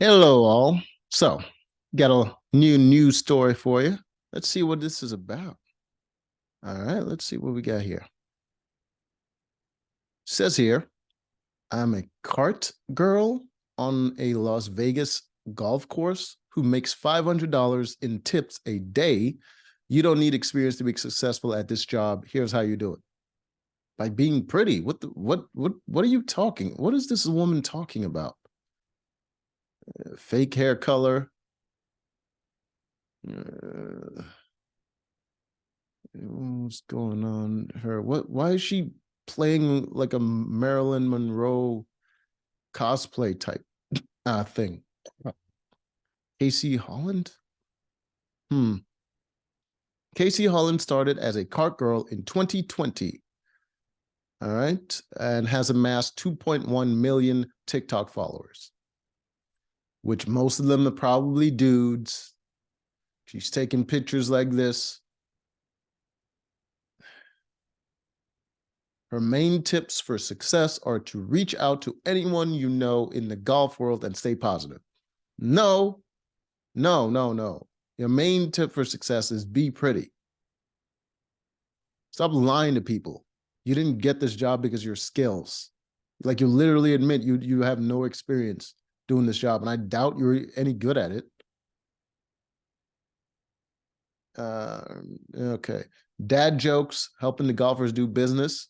Hello, all. So, got a new news story for you. Let's see what this is about. All right, let's see what we got here. Says here, I'm a cart girl on a Las Vegas golf course who makes $500 in tips a day. You don't need experience to be successful at this job. Here's how you do it. By being pretty. What are you talking? What is this woman talking about? Fake hair color. What's going on her? Why is she playing like a Marilyn Monroe cosplay type thing? Casey Holland? Hmm. Casey Holland started as a cart girl in 2020. All right. And has amassed 2.1 million TikTok followers, which most of them are probably dudes. She's taking pictures like this. Her main tips for success are to reach out to anyone you know in the golf world and stay positive. No, no. Your main tip for success is be pretty. Stop lying to people. You didn't get this job because of your skills. Like you literally admit you have no experience doing this job, and I doubt you're any good at it. Okay. Dad jokes, helping the golfers do business.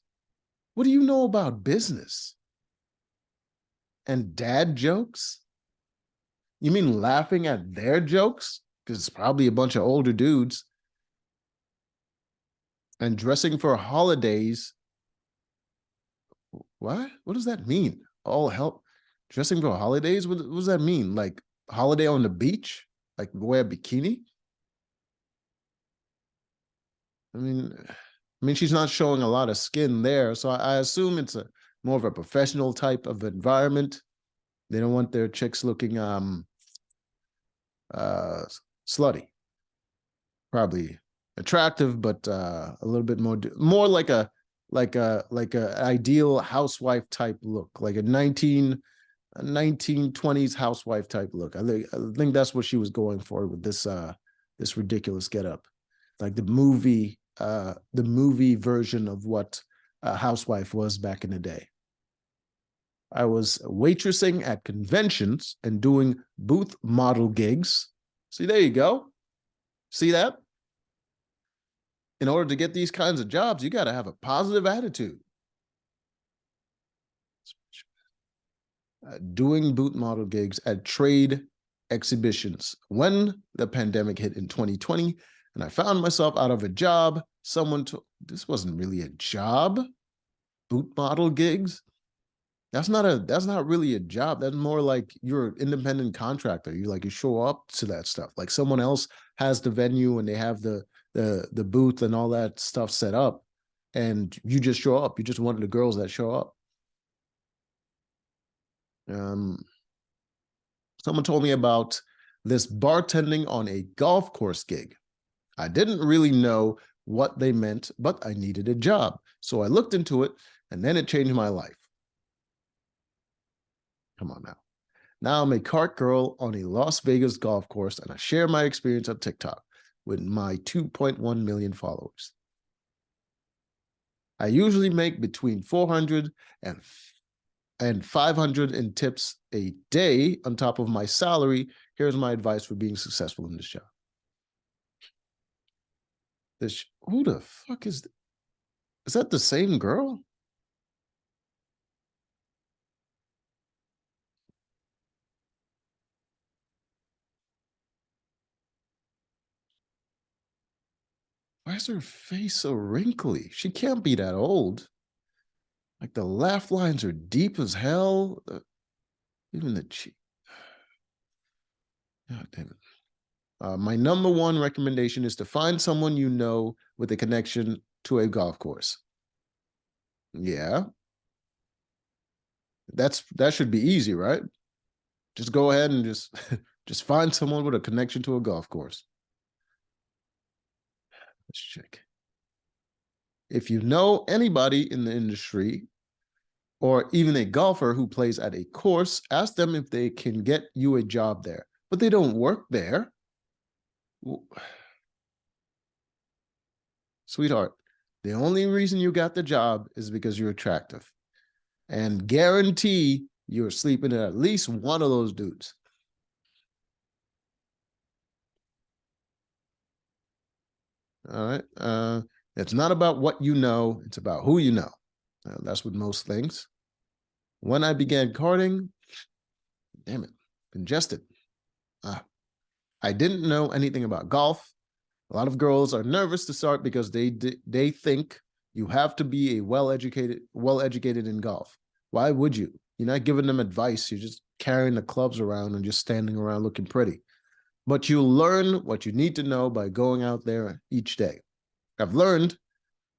What do you know about business? And dad jokes? You mean laughing at their jokes? Because it's probably a bunch of older dudes. And dressing for holidays. What? What does that mean? All help. Dressing for holidays? What does that mean? Like holiday on the beach? Like wear a bikini? I mean, she's not showing a lot of skin there, so I assume it's a more of a professional type of environment. They don't want their chicks looking uh slutty. Probably attractive, but a little bit more like a ideal housewife type look, like a 1920s housewife type look. I think that's what she was going for with this ridiculous getup, like the movie version of what a housewife was back in the day. I was waitressing at conventions and doing booth model gigs. See, there you go. See that? In order to get these kinds of jobs, you got to have a positive attitude. Doing booth model gigs at trade exhibitions when the pandemic hit in 2020, and I found myself out of a job. Someone told this wasn't really a job. Booth model gigs. That's not really a job. That's more like you're an independent contractor. You show up to that stuff. Like someone else has the venue and they have the booth and all that stuff set up, and you just show up. You just one of the girls that show up. Um, Someone told me about this bartending on a golf course gig. I didn't really know what they meant, but I needed a job. So I looked into it, and then it changed my life. Come on now. Now I'm a cart girl on a Las Vegas golf course, and I share my experience on TikTok with my 2.1 million followers. I usually make between 400 and 500 in tips a day on top of my salary. Here's my advice for being successful in this job. Who the fuck is that the same girl? Why is her face so wrinkly? She can't be that old. Like the laugh lines are deep as hell. Even the cheek. God damn it. My number one recommendation is to find someone you know with a connection to a golf course. Yeah, that should be easy, right? Just go ahead and just just find someone with a connection to a golf course. Let's check. If you know anybody in the industry Or even a golfer who plays at a course, ask them if they can get you a job there, but they don't work there. Sweetheart, the only reason you got the job is because you're attractive. And guarantee you're sleeping at least one of those dudes. All right. It's not about what you know, it's about who you know. That's with most things. When I began courting, damn it, congested. I didn't know anything about golf. A lot of girls are nervous to start because they think you have to be a well-educated in golf. Why would you? You're not giving them advice. You're just carrying the clubs around and just standing around looking pretty. But you learn what you need to know by going out there each day. I've learned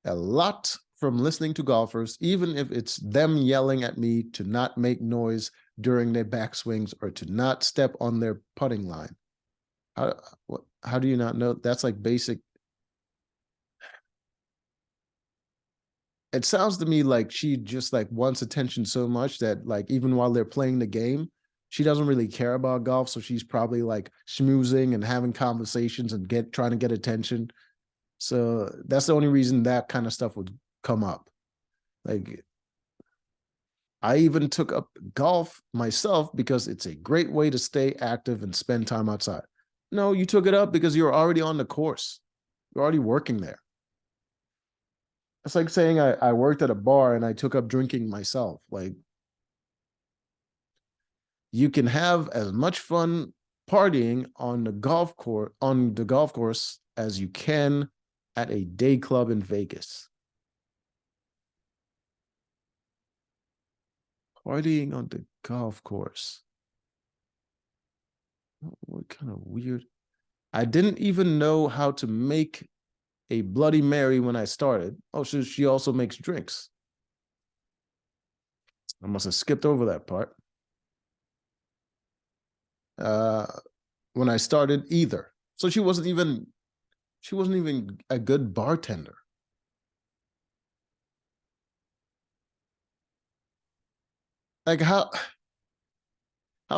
a lot from listening to golfers, even if it's them yelling at me to not make noise during their backswings or to not step on their putting line. How do you not know? That's like basic. It sounds to me like she just like wants attention so much that like even while they're playing the game, she doesn't really care about golf. So she's probably like schmoozing and having conversations and trying to get attention. So that's the only reason that kind of stuff would come up. Like I even took up golf myself because it's a great way to stay active and spend time outside. No, you took it up because you're already on the course. You're already working there. It's like saying I worked at a bar and I took up drinking myself. Like you can have as much fun partying on the golf course as you can at a day club in Vegas. Partying on the golf course. What kind of weird? I didn't even know how to make a Bloody Mary when I started. Oh, so she also makes drinks. I must have skipped over that part. When I started either. So she wasn't even a good bartender. Like how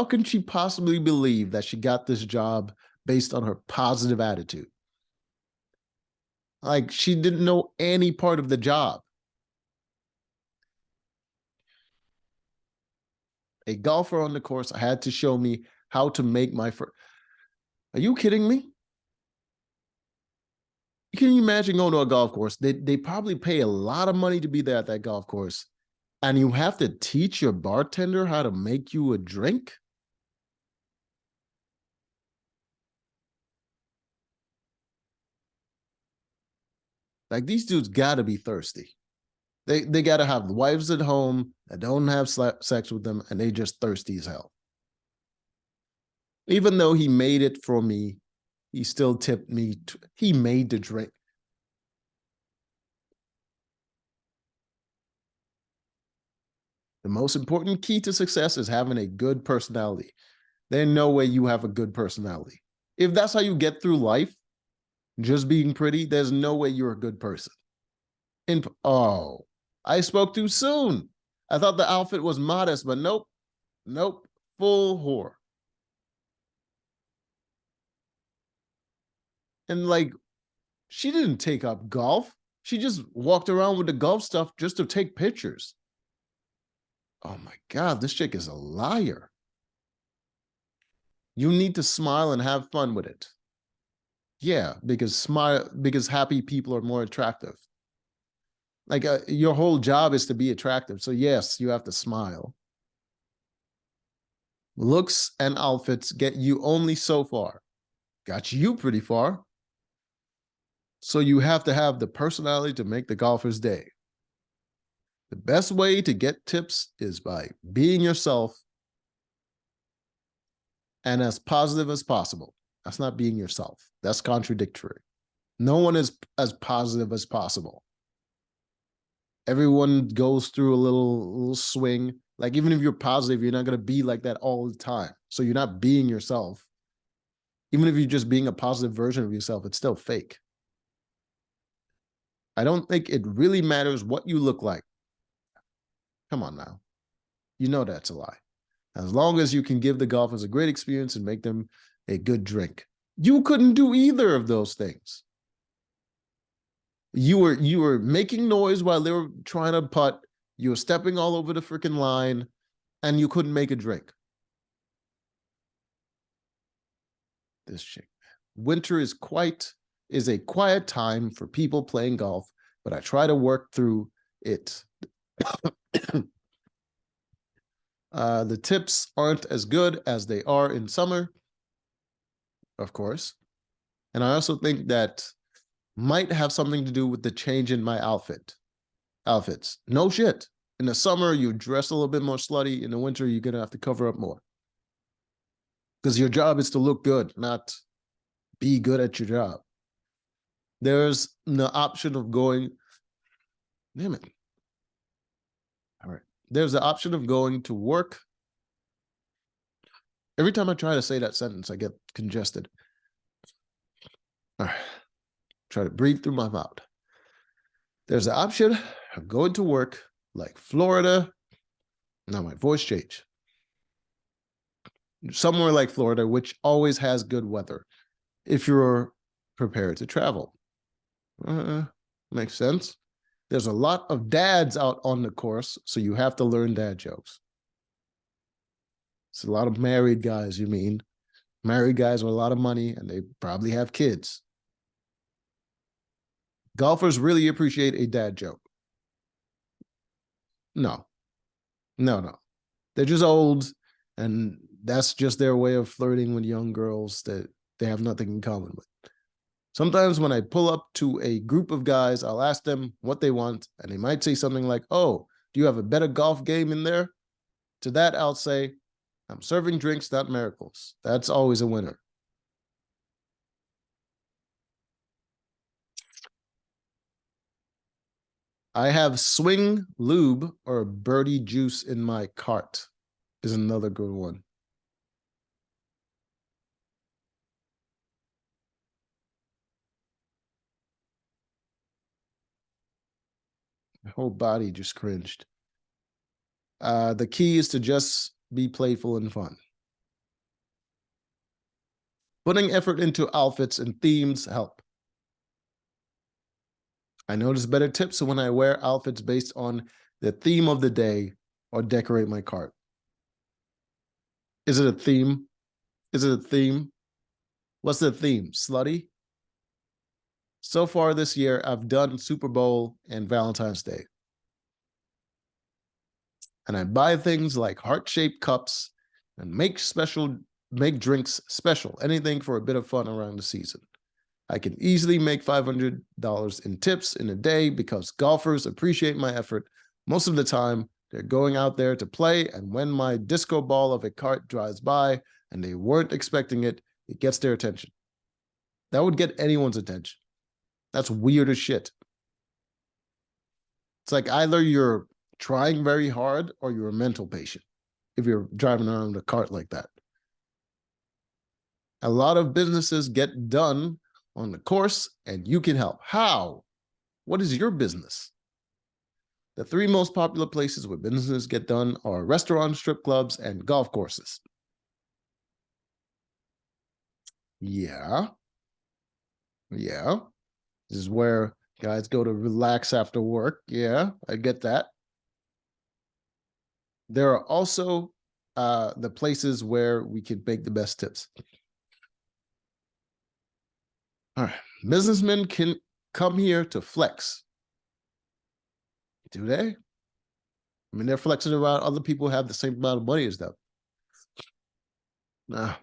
can she possibly believe that she got this job based on her positive attitude? Like she didn't know any part of the job. A golfer on the course had to show me how to make my first. Are you kidding me? Can you imagine going to a golf course? They probably pay a lot of money to be there at that golf course. And you have to teach your bartender how to make you a drink? Like these dudes got to be thirsty. They got to have wives at home that don't have sex with them, and they just thirsty as hell. Even though he made it for me, he still tipped me. He made the drink. The most important key to success is having a good personality. There's no way you have a good personality. If that's how you get through life, just being pretty, there's no way you're a good person. Oh, I spoke too soon. I thought the outfit was modest, but nope, nope, full whore. And like, she didn't take up golf. She just walked around with the golf stuff just to take pictures. Oh my God, this chick is a liar. You need to smile and have fun with it. Yeah, because happy people are more attractive. Like your whole job is to be attractive. So yes, you have to smile. Looks and outfits get you only so far. Got you pretty far. So you have to have the personality to make the golfer's day. The best way to get tips is by being yourself and as positive as possible. That's not being yourself. That's contradictory. No one is as positive as possible. Everyone goes through a little swing. Like even if you're positive, you're not going to be like that all the time. So you're not being yourself. Even if you're just being a positive version of yourself, it's still fake. I don't think it really matters what you look like. Come on now. You know that's a lie. As long as you can give the golfers a great experience and make them a good drink. You couldn't do either of those things. You were making noise while they were trying to putt. You were stepping all over the freaking line, and you couldn't make a drink. This chick. Winter is a quiet time for people playing golf, but I try to work through it. The tips aren't as good as they are in summer, of course. And I also think that might have something to do with the change in my outfits. No shit. In the summer, you dress a little bit more slutty. In the winter, you're going to have to cover up more. Because your job is to look good, not be good at your job. There's the option of going, damn it. All right. There's the option of going to work. Every time I try to say that sentence, I get congested. All right. Try to breathe through my mouth. There's the option of going to work like Florida. Now my voice changed. Somewhere like Florida, which always has good weather if you're prepared to travel. Makes sense. There's a lot of dads out on the course, so you have to learn dad jokes. It's a lot of married guys, you mean. Married guys with a lot of money, and they probably have kids. Golfers really appreciate a dad joke. No. They're just old, and that's just their way of flirting with young girls that they have nothing in common with. Sometimes when I pull up to a group of guys, I'll ask them what they want, and they might say something like, "Oh, do you have a better golf game in there?" To that, I'll say, "I'm serving drinks, not miracles." That's always a winner. I have swing lube or birdie juice in my cart is another good one. My whole body just cringed. The key is to just be playful and fun. Putting effort into outfits and themes help. I notice better tips when I wear outfits based on the theme of the day or decorate my cart. Is it a theme? Is it a theme? What's the theme? Slutty? So far this year, I've done Super Bowl and Valentine's Day. And I buy things like heart-shaped cups and make drinks special, anything for a bit of fun around the season. I can easily make $500 in tips in a day because golfers appreciate my effort. Most of the time, they're going out there to play, and when my disco ball of a cart drives by and they weren't expecting it, it gets their attention. That would get anyone's attention. That's weird as shit. It's like either you're trying very hard or you're a mental patient if you're driving around with a cart like that. A lot of businesses get done on the course, and you can help. How? What is your business? The 3 most popular places where businesses get done are restaurants, strip clubs, and golf courses. Yeah. This is where guys go to relax after work. Yeah, I get that. There are also the places where we can make the best tips. All right. Businessmen can come here to flex. Do they? I mean, they're flexing around other people who have the same amount of money as them. Nah,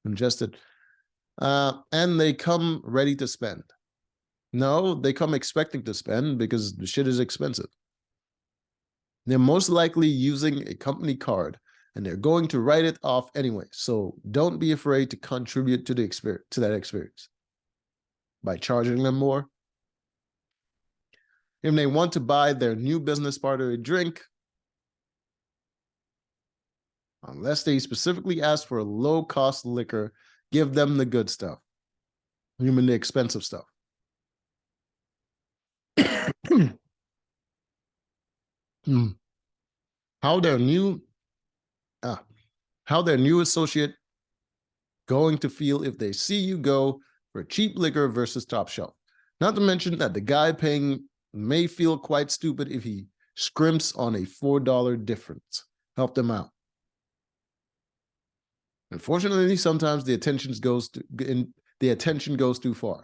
congested. And they come ready to spend. No, they come expecting to spend because the shit is expensive. They're most likely using a company card and they're going to write it off anyway. So don't be afraid to contribute to the experience, to that experience by charging them more. If they want to buy their new business partner a drink, unless they specifically ask for a low-cost liquor, give them the good stuff. You mean the expensive stuff. How their new uh, how their new associate going to feel if they see you go for cheap liquor versus top shelf. Not to mention that the guy paying may feel quite stupid if he scrimps on a $4 difference. Help them out. Unfortunately, sometimes the attention goes too far.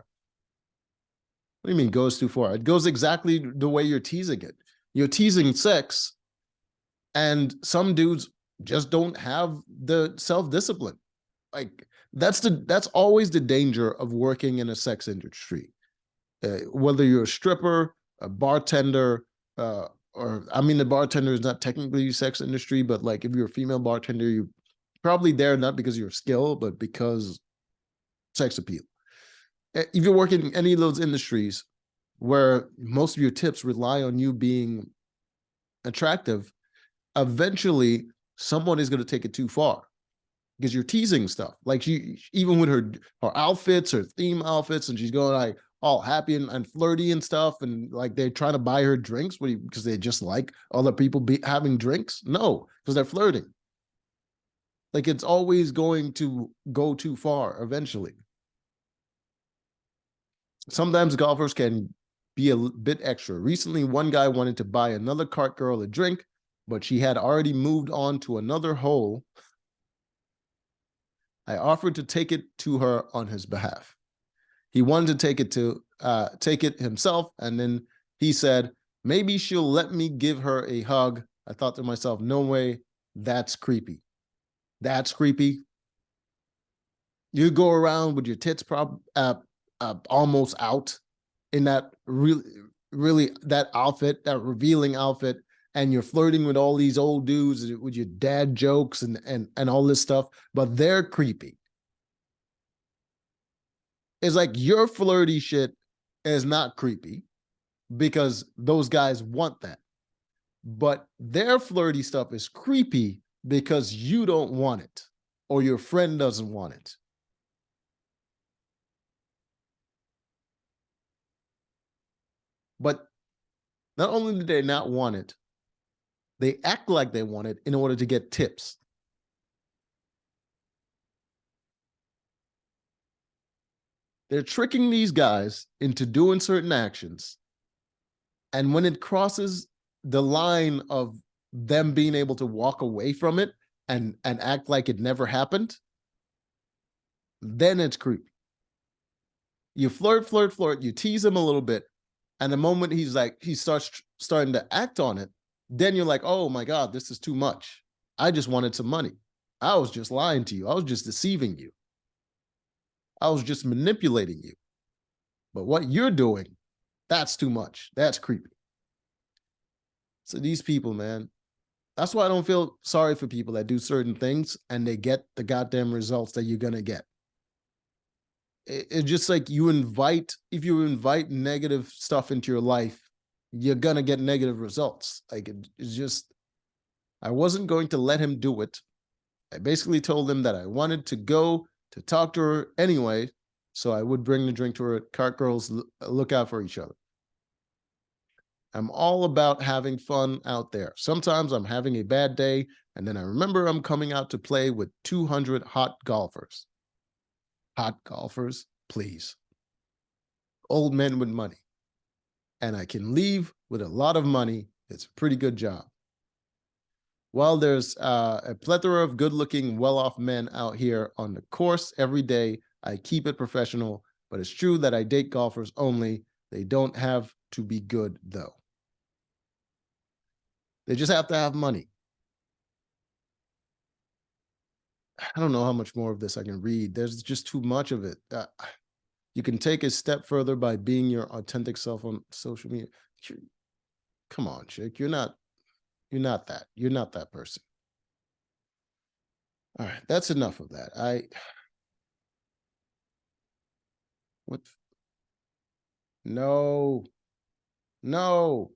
What do you mean goes too far? It goes exactly the way you're teasing it. You're teasing sex, and some dudes just don't have the self-discipline. Like that's always the danger of working in a sex industry. Whether you're a stripper, a bartender, or I mean, the bartender is not technically sex industry, but like if you're a female bartender, you probably there not because of your skill, but because sex appeal. If you're working in any of those industries where most of your tips rely on you being attractive, eventually someone is going to take it too far because you're teasing stuff. Like she, even with her outfits, her theme outfits, and she's going like all happy and flirty and stuff, and like they're trying to buy her drinks because they just like other people having drinks. No, because they're flirting. Like it's always going to go too far eventually. Sometimes golfers can be a bit extra. Recently, one guy wanted to buy another cart girl a drink, but she had already moved on to another hole. I offered to take it to her on his behalf. He wanted to take it himself, and then he said, maybe she'll let me give her a hug. I thought to myself, no way, that's creepy. That's creepy. You go around with your tits almost out in that really that outfit, that revealing outfit, and you're flirting with all these old dudes with your dad jokes and all this stuff, but they're creepy. It's like your flirty shit is not creepy because those guys want that. But their flirty stuff is creepy because you don't want it or your friend doesn't want it. But not only do they not want it, they act like they want it in order to get tips. They're tricking these guys into doing certain actions. And when it crosses the line of them being able to walk away from it and act like it never happened, then it's creepy. You flirt, you tease him a little bit, and the moment he starts starting to act on it, then you're like, oh my God, this is too much. I just wanted some money. I was just lying to you. I was just deceiving you. I was just manipulating you. But what you're doing, that's too much. That's creepy. So these people, man, that's why I don't feel sorry for people that do certain things and they get the goddamn results that you're going to get. It's just like if you invite negative stuff into your life, you're going to get negative results. Like it's just, I wasn't going to let him do it. I basically told him that I wanted to go to talk to her anyway, so I would bring the drink to her. Cart girls look out for each other. I'm all about having fun out there. Sometimes I'm having a bad day, and then I remember I'm coming out to play with 200 hot golfers. Hot golfers, please. Old men with money. And I can leave with a lot of money. It's a pretty good job. While there's a plethora of good-looking, well-off men out here on the course every day, I keep it professional, but it's true that I date golfers only. They don't have to be good, though. They just have to have money. I don't know how much more of this I can read. There's just too much of it. You can take a step further by being your authentic self on social media. Come on, chick. You're not that. You're not that person. All right, that's enough of that. What? No. No.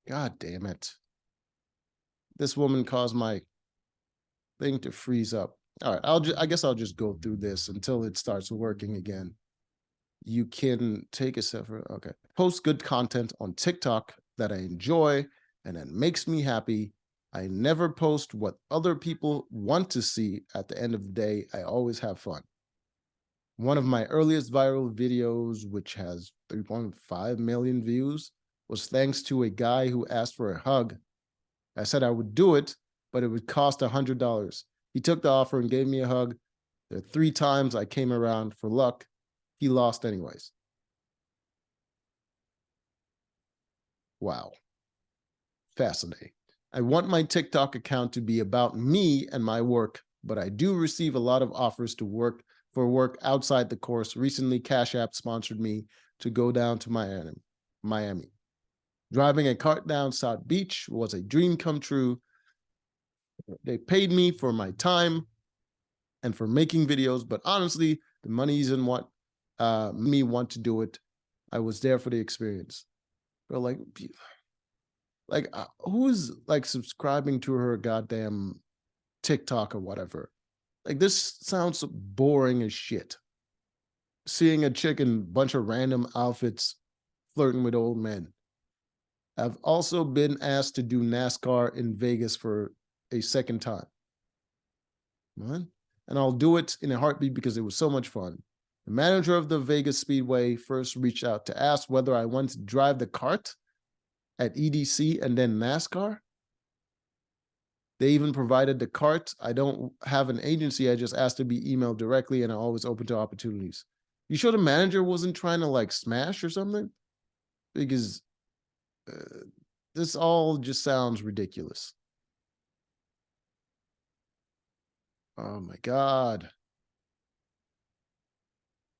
God damn it. This woman caused my thing to freeze up. All right, I guess I'll just go through this until it starts working again. You can take a step further. Okay. Post good content on TikTok that I enjoy and that makes me happy. I never post what other people want to see. At the end of the day, I always have fun. One of my earliest viral videos, which has 3.5 million views, was thanks to a guy who asked for a hug. I said I would do it, but it would cost $100. He took the offer and gave me a hug. The 3 times I came around for luck, he lost anyways. Wow. Fascinating. I want my TikTok account to be about me and my work, but I do receive a lot of offers to work outside the course. Recently, Cash App sponsored me to go down to Miami. Driving a cart down South Beach was a dream come true. They paid me for my time and for making videos, but honestly, the money isn't what me want to do it. I was there for the experience. But who's like subscribing to her goddamn TikTok or whatever? Like, this sounds boring as shit. Seeing a chick in a bunch of random outfits flirting with old men. I've also been asked to do NASCAR in Vegas for a second time. What? And I'll do it in a heartbeat because it was so much fun. The manager of the Vegas Speedway first reached out to ask whether I wanted to drive the kart at EDC and then NASCAR. They even provided the kart. I don't have an agency. I just asked to be emailed directly, and I'm always open to opportunities. You sure the manager wasn't trying to like smash or something? Because this all just sounds ridiculous. Oh my God.